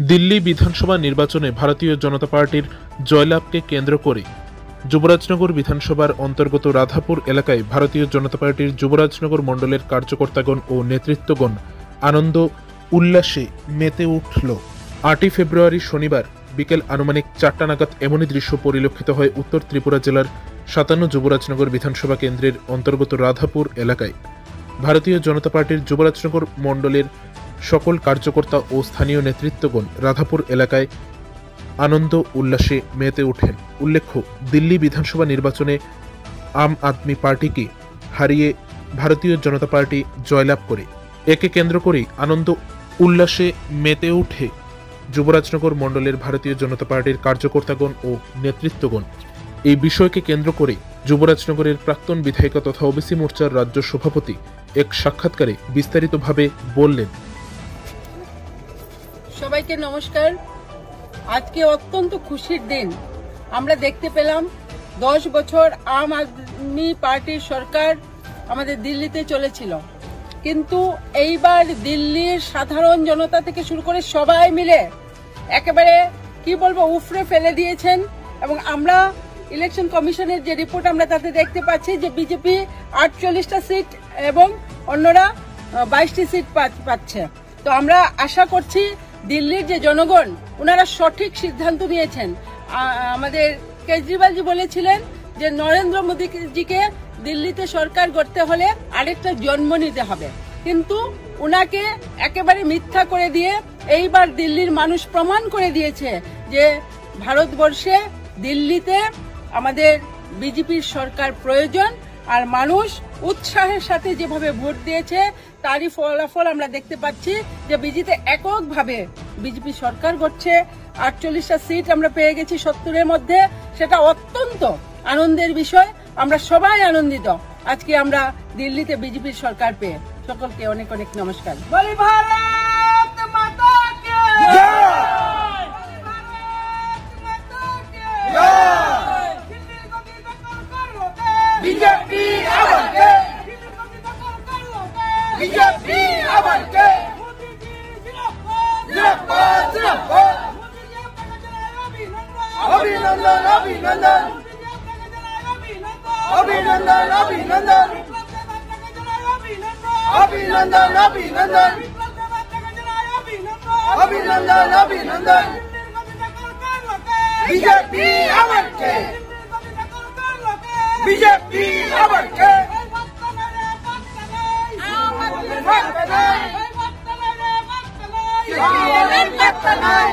দিল্লি বিধানসভা নির্বাচনে ভারতীয় জনতা পার্টির জয়লাভকে কেন্দ্র করে যুবরাজনগর বিধানসভার অন্তর্গত রাধাপুর এলাকায় ভারতীয় জনতা পার্টির যুবরাজনগর মণ্ডলের কার্যকর্তাগণ ও নেতৃত্বগণ আনন্দ উল্লাসে মেতে উঠল। 8 ফেব্রুয়ারি শনিবার বিকেল আনুমানিক 4টা নাগাদ এমনই দৃশ্য পরিলক্ষিত হয় উত্তর ত্রিপুরা জেলার 57 যুবরাজনগর বিধানসভা কেন্দ্রের অন্তর্গত রাধাপুর এলাকায়। ভারতীয় জনতা পার্টির যুবরাজনগর মণ্ডলের সকল কার্যকর্তা ও স্থানীয় নেতৃত্বগণ রাধাপুর এলাকায় আনন্দ উল্লাসে মেতে ওঠেন। উল্লেখ্য, দিল্লি বিধানসভা নির্বাচনে আম আদমি পার্টিকে হারিয়ে ভারতীয় জনতা পার্টি জয়লাভ করে। একে কেন্দ্র করেই আনন্দ উল্লাসে মেতে ওঠে যুবরাজনগর মণ্ডলের ভারতীয় জনতা পার্টির কার্যকর্তাগণ ও নেতৃত্বগণ। এই বিষয়কে কেন্দ্র করে যুবরাজনগরের প্রাক্তন বিধায়িকা তথা ওবিসি মোর্চার রাজ্য সভাপতি এক সাক্ষাৎকারে বিস্তারিতভাবে বললেন। সবাইকে নমস্কার। আজকে অত্যন্ত খুশির দিন। আমরা দেখতে পেলাম 10 বছর আম আদমি পার্টির সরকার আমাদের দিল্লিতে চলেছিল, কিন্তু এইবার দিল্লির সাধারণ জনতা থেকে শুরু করে সবাই মিলে একেবারে কি বলবো উফরে ফেলে দিয়েছেন। এবং আমরা ইলেকশন কমিশনের যে রিপোর্ট আমরা তাতে দেখতে পাচ্ছি যে বিজেপি 48টা সিট এবং অন্যরা 22টি সিট পাচ্ছে। তো আমরা আশা করছি দিল্লির যে জনগণ ওনারা সঠিক সিদ্ধান্ত নিয়েছেন। আমাদের কেজরিওয়ালজি বলেছিলেন যে নরেন্দ্র মোদীজিকে দিল্লিতে সরকার গড়তে হলে আরেকটা জন্ম নিতে হবে, কিন্তু উনাকে একেবারে মিথ্যা করে দিয়ে এইবার দিল্লির মানুষ প্রমাণ করে দিয়েছে যে ভারতবর্ষে দিল্লিতে আমাদের বিজেপির সরকার প্রয়োজন। আর মানুষ উৎসাহের সাথে যেভাবে ভোট দিয়েছে তারই ফলাফল আমরা দেখতে পাচ্ছি যে বিজেপিতে এককভাবে বিজেপি সরকার গড়ছে। 48টা সিট আমরা পেয়ে গেছি 70-এর মধ্যে। সেটা অত্যন্ত আনন্দের বিষয়। আমরা সবাই আনন্দিত আজকে আমরা দিল্লিতে বিজেপির সরকার পেয়ে। সকলকে অনেক অনেক নমস্কার। বলি ভারত মাতা কি জয়! ভারত মাতা কি জয়! বিজেপি আবার কে, বিজেপি আবার কে, জিন্দাবাদ জিন্দাবাদ, অভিনন্দন অভিনন্দন, অভিনন্দন অভিনন্দন, অভিনন্দন অভিনন্দন, অভিনন্দন অভিনন্দন, বিজেপি আবার কে, বিজেপি আবার কে, আমাদের বার্তা নাই, আমাদের বার্তা নাই।